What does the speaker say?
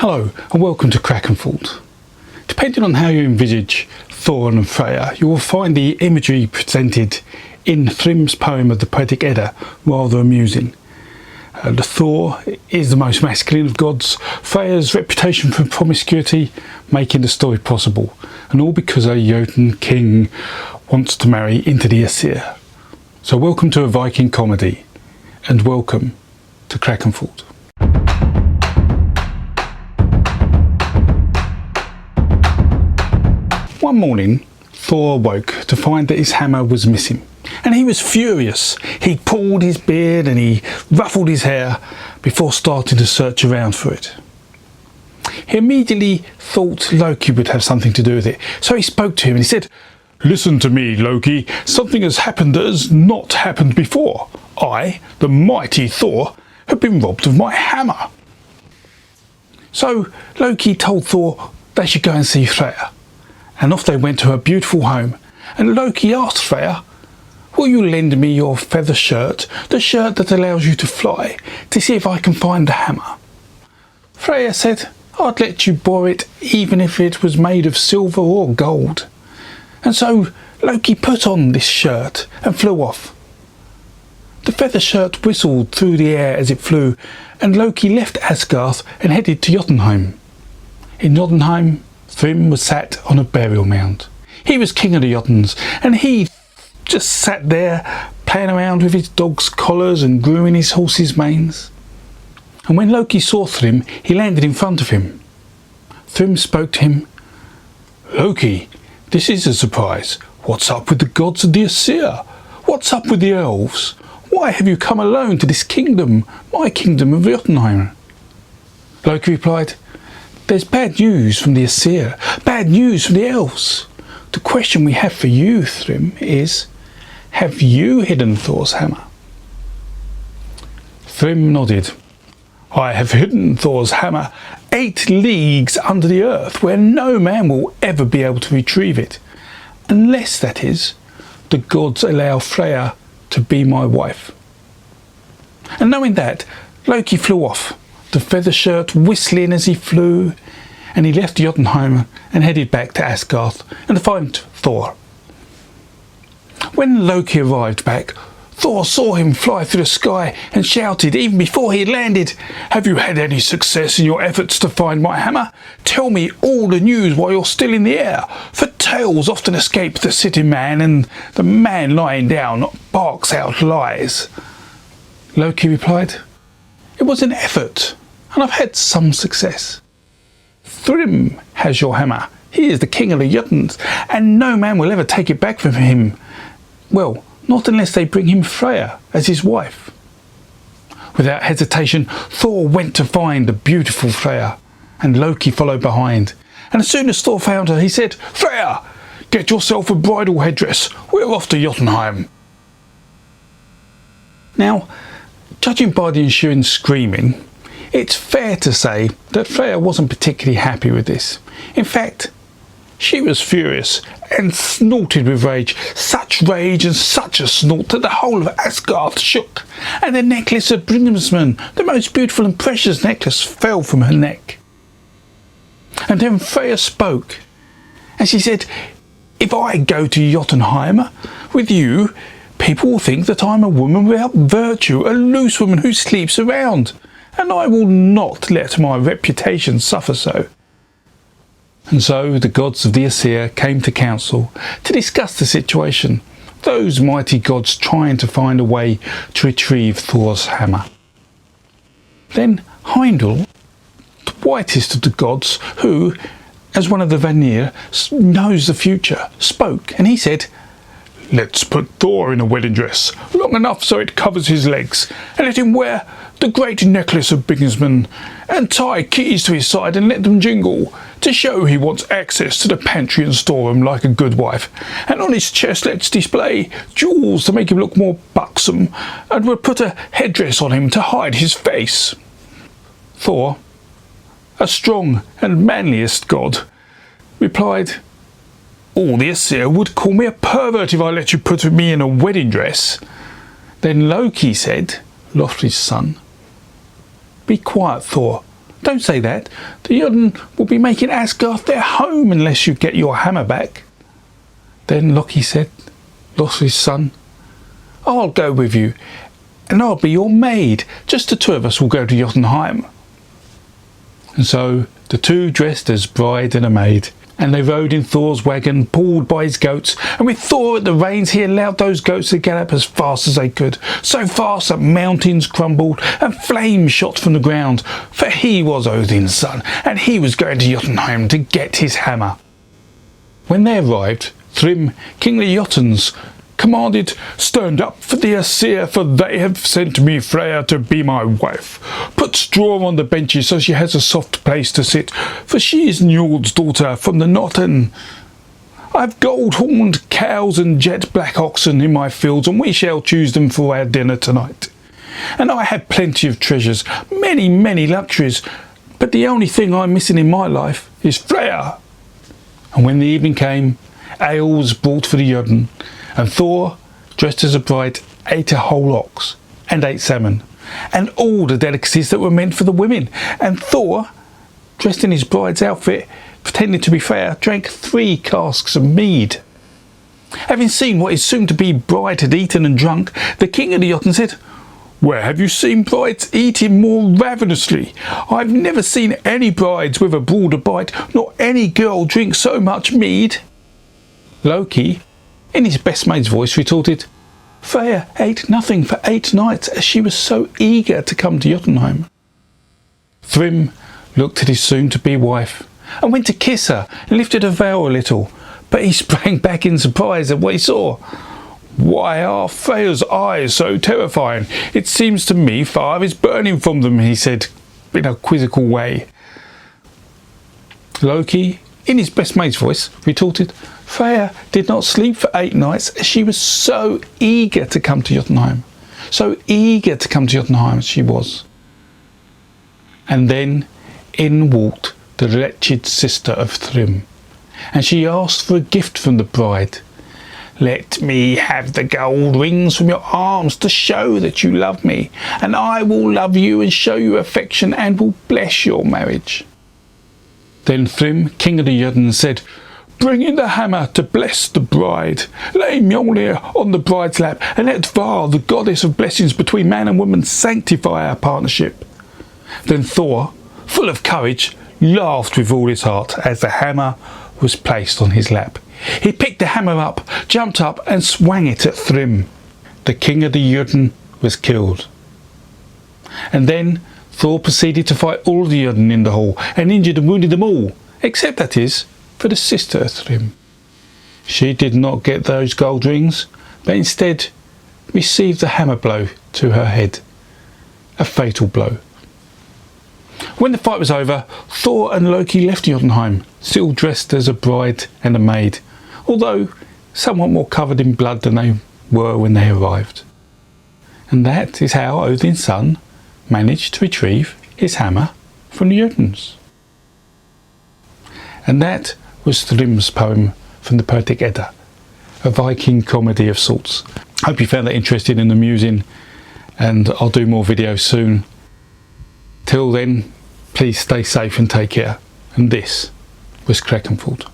Hello and welcome to Krakenfold. Depending on how you envisage Thor and Freyja, you will find the imagery presented in Thrym's poem of the Poetic Edda rather amusing. The Thor is the most masculine of gods, Freyja's reputation for promiscuity making the story possible, and all because a Jotun King wants to marry into the Aesir. So welcome to a Viking comedy, and welcome to Krakenfold. One morning, Thor awoke to find that his hammer was missing, and he was furious. He pulled his beard and he ruffled his hair before starting to search around for it. He immediately thought Loki would have something to do with it, so he spoke to him and he said, "Listen to me, Loki. Something has happened that has not happened before. I, the mighty Thor, have been robbed of my hammer." So Loki told Thor they should go and see Freyja. And off they went to her beautiful home, and Loki asked Freyja, "Will you lend me your feather shirt, the shirt that allows you to fly, to see if I can find the hammer?" Freyja said, "I'd let you borrow it even if it was made of silver or gold." And so Loki put on this shirt and flew off. The feather shirt whistled through the air as it flew, and Loki left Asgard and headed to Jotunheim. In Jotunheim, Thrym was sat on a burial mound. He was king of the Jotuns, and he just sat there playing around with his dog's collars and grooming his horse's manes. And when Loki saw Thrym, he landed in front of him. Thrym spoke to him. "Loki, this is a surprise. What's up with the gods of the Aesir? What's up with the elves? Why have you come alone to this kingdom, my kingdom of Jotunheim?" Loki replied, "There's bad news from the Aesir, bad news from the elves. The question we have for you, Thrym, is, have you hidden Thor's hammer?" Thrym nodded. "I have hidden Thor's hammer 8 leagues under the earth, where no man will ever be able to retrieve it, unless, that is, the gods allow Freyja to be my wife." And knowing that, Loki flew off, the feather shirt whistling as he flew, and he left Jotunheim and headed back to Asgard and to find Thor. When Loki arrived back, Thor saw him fly through the sky and shouted, even before he had landed, "Have you had any success in your efforts to find my hammer? Tell me all the news while you're still in the air, for tales often escape the sitting man, and the man lying down barks out lies." Loki replied, "It was an effort, and I've had some success. Thrym has your hammer. He is the king of the Jotuns, and no man will ever take it back from him. Well, not unless they bring him Freyja as his wife." Without hesitation, Thor went to find the beautiful Freyja, and Loki followed behind. And as soon as Thor found her, he said, "Freyja, get yourself a bridal headdress. We're off to Jotunheim." Now, judging by the ensuing screaming, it's fair to say that Freyja wasn't particularly happy with this. In fact, she was furious and snorted with rage, such rage and such a snort that the whole of Asgard shook, and the necklace of Bringsman, the most beautiful and precious necklace, fell from her neck. And then Freyja spoke, and she said, "If I go to Jotunheim with you, people will think that I'm a woman without virtue, a loose woman who sleeps around, and I will not let my reputation suffer so." And so the gods of the Aesir came to council to discuss the situation, those mighty gods trying to find a way to retrieve Thor's hammer. Then Heimdall, the whitest of the gods, who, as one of the Vanir, knows the future, spoke, and he said, "Let's put Thor in a wedding dress, long enough so it covers his legs, and let him wear the great necklace of Bringsman, and tie keys to his side and let them jingle, to show he wants access to the pantry and storeroom like a good wife. And on his chest let's display jewels to make him look more buxom, and we'll put a headdress on him to hide his face." Thor, a strong and manliest god, replied, "All the Aesir would call me a pervert if I let you put me in a wedding dress." Then Loki said, Loki's son, "Be quiet, Thor. Don't say that. The Jotun will be making Asgard their home unless you get your hammer back. Then Loki said, Loki's son, I'll go with you, and I'll be your maid. Just the two of us will go to Jotunheim. And so the two dressed as bride and a maid, and they rode in Thor's wagon, pulled by his goats, and with Thor at the reins he allowed those goats to gallop as fast as they could, so fast that mountains crumbled and flames shot from the ground, for he was Odin's son, and he was going to Jotunheim to get his hammer. When they arrived, Thrym, king of the Jotuns, commanded, Stand up for the Aesir, for they have sent me Frejya to be my wife. Put straw on the benches so she has a soft place to sit, for she is Njord's daughter from the Nottin. I have gold-horned cows and jet-black oxen in my fields, and we shall choose them for our dinner tonight. And I have plenty of treasures, many, many luxuries, but the only thing I'm missing in my life is Frejya. And when the evening came, ale was brought for the Jotun, and Thor, dressed as a bride, ate a whole ox and ate salmon, and all the delicacies that were meant for the women. And Thor, dressed in his bride's outfit, pretending to be Freyja, drank 3 casks of mead. Having seen what his soon-to-be bride had eaten and drunk, the king of the Jotun said, Where have you seen brides eating more ravenously? I've never seen any brides with a broader bite, nor any girl drink so much mead. Loki, in his best maid's voice, retorted, Freyja ate nothing for 8 nights, as she was so eager to come to Jotunheim. Thrym looked at his soon-to-be wife and went to kiss her and lifted her veil a little, but he sprang back in surprise at what he saw. Why are Freyja's eyes so terrifying? It seems to me fire is burning from them, he said in a quizzical way. Loki, in his best maid's voice, retorted, Freyja did not sleep for 8 nights, as she was so eager to come to Jotunheim. So eager to come to Jotunheim she was. And then in walked the wretched sister of Thrym, and she asked for a gift from the bride. Let me have the gold rings from your arms to show that you love me, and I will love you and show you affection and will bless your marriage. Then Thrym, king of the Jotun, said, Bring in the hammer to bless the bride. Lay Mjollnir on the bride's lap, and let Var, the goddess of blessings between man and woman, sanctify our partnership. Then Thor, full of courage, laughed with all his heart as the hammer was placed on his lap. He picked the hammer up, jumped up, and swung it at Thrym. The king of the Jotun was killed. And then Thor proceeded to fight all the Jotun in the hall, and injured and wounded them all, except, that is, for the sister of Thrym. She did not get those gold rings, but instead received a hammer blow to her head, a fatal blow. When the fight was over, Thor and Loki left Jotunheim, still dressed as a bride and a maid, although somewhat more covered in blood than they were when they arrived. And that is how Odin's son managed to retrieve his hammer from the Jotuns. And that was Thrym's poem from the Poetic Edda, a Viking comedy of sorts. Hope you found that interesting and amusing, and I'll do more videos soon. Till then, please stay safe and take care. And this was Krakenford.